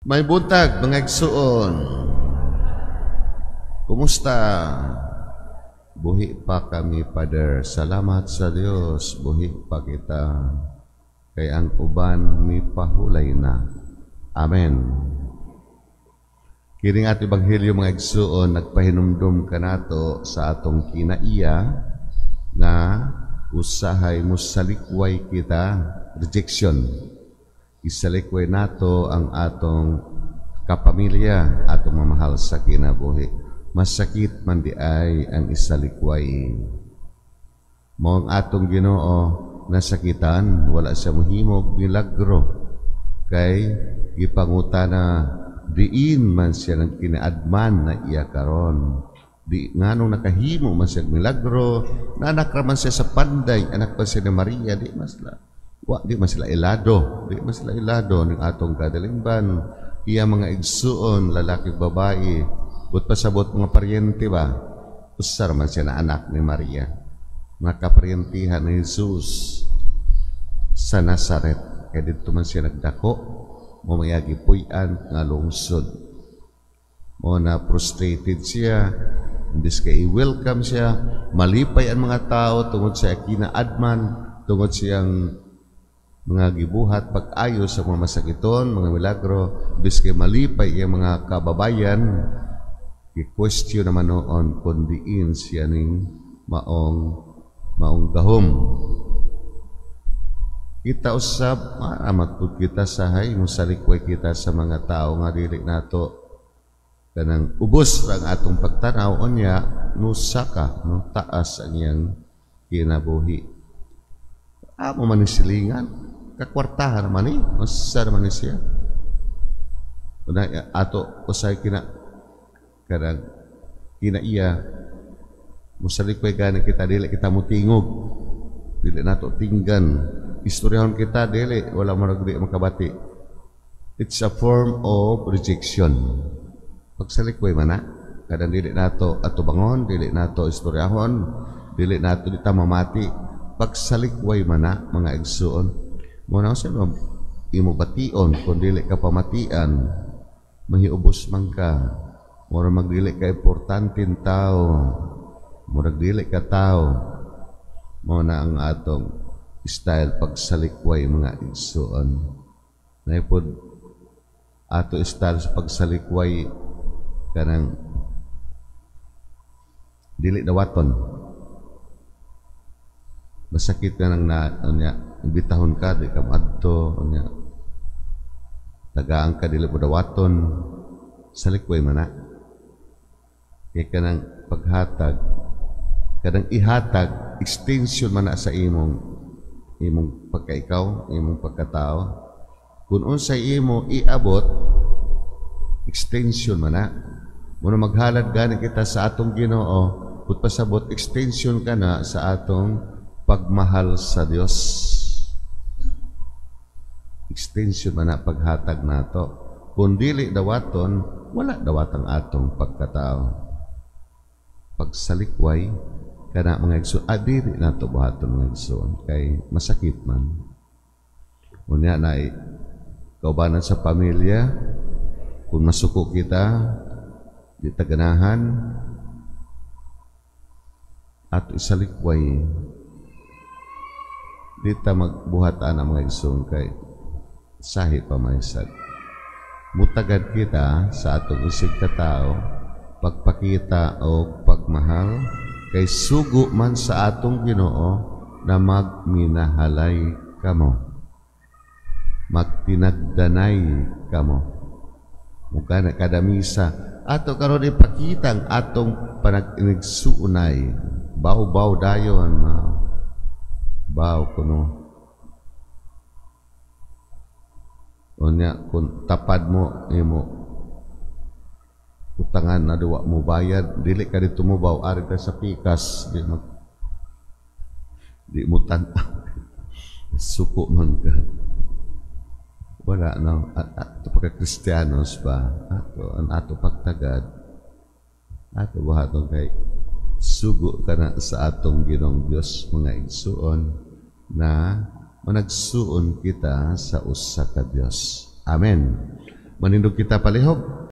May buntag, mga igsuon. Kumusta? Buhi pa kami, Father. Salamat sa Diyos. Buhi pa kita. Kay ang uban mi pahulay na. Amen. Kining at Ebanghelyo, mga igsuon, nagpahinumdum ka nato sa atong kinaiya na usahay mo salikway kita, rejection. Isalikway nato ang atong kapamilya, atong mamahal sa kinabuhi. Masakit man di ay ang isalikway. Mo ang atong Ginoo nasakitan, wala siya mohimog milagro. Kay ipangutana diin man siya ng kinaadman na iya karon. Di nganong nakahimo man siya milagro, nanak raman siya sa panday, anak pa siya ni Maria, di mas sila ilado, ng atong kadalingban. Iya mga igsuon, lalaki babae, but pasabot mga paryente ba, usar man siya na anak ni Maria, mga kaparyentihan ni Jesus sa Nazaret. Kaya dito man siya nagdako, mamayagi puyan nga lungsod. Mo na frustrated siya, imbis kay i-welcome siya, malipay ang mga tao tungod sa kinaadman, tungod siyang mga gibuhat pag-ayos sa mga masakiton, mga milagro, imbis kay malipay ang mga kababayan, i-question naman noon kung diin siya ning maong gahom. Kita usab, amat po kita sahay, musalikway kita sa mga tao nga dili nato kanang ubos ang atong pagtanaw unya nusaka no taas ang iyang kinabuhi. Amo man silingan, kakwartahan naman masa naman siya. Una ato usay kanang kinaiya musalikway gani kita dili kita mutingog, dili nato tinggan. Istoryahon kita, dili, wala maragdi makabati. It's a form of rejection. Pagsalikway man na, kadang dili nato atubangon, dili nato istoryahon, dili nato dita mamati. Pagsalikway man na, mga igsuon, muna sa imo bation, kung dili ka pamatian, mahiubos man ka, mura magdili ka importanteng tao, mura dili ka tao, muna ang atong style pagsalikway, mga igsuon. Naipod ato style sa pagsalikway kanang dili dawaton. Masakit ka nang imbitahon ka, di ka maadto, tagaan ka, dili po dawaton, salikway man na. Kaya kanang paghatag, kanang ihatag, extension man na sa imong pagkaikaw, imong pagkatao. Kung unsay imo iabot, extension man na. Muna maghalad gani kita sa atong Ginoo, kung pasabot, extension ka na sa atong pagmahal sa Dios. Extension man na paghatag nato. Kung dili dawaton, wala dawatang atong pagkatao. Pagsalikway kana mga igsoon, dili nato buhaton mga igsoon kay masakit man. Unya na kaubanan sa pamilya, kung masuko kita, di taganahan, at isalikway, di ta magbuhatan ang mga igsoon kay sahi pa maisag. Mutagad kita sa atong usig ka tao, pagpakita o pagmahal, kay sugo man sa atong Ginoo na magminahalay kamo, magtinagdanay kamo. Mukha na kadamisa ato karon ipakita ang atong panag-inigsuunay. Baw dayon, baw kuno. Unya kung tapad mo imo utangan na duwa mo bayad, dili ka dito mo baw, ari ka sa pikas, di mo tanaw, suko man ka. Wala no, ato pagka-Kristiyanos ba, ato pagtagad, ato buhaton kay sugo ka na sa atong Ginoong Dios, mga igsuon, na managsuon kita sa usa ka Dios. Amen. manindog kita palihog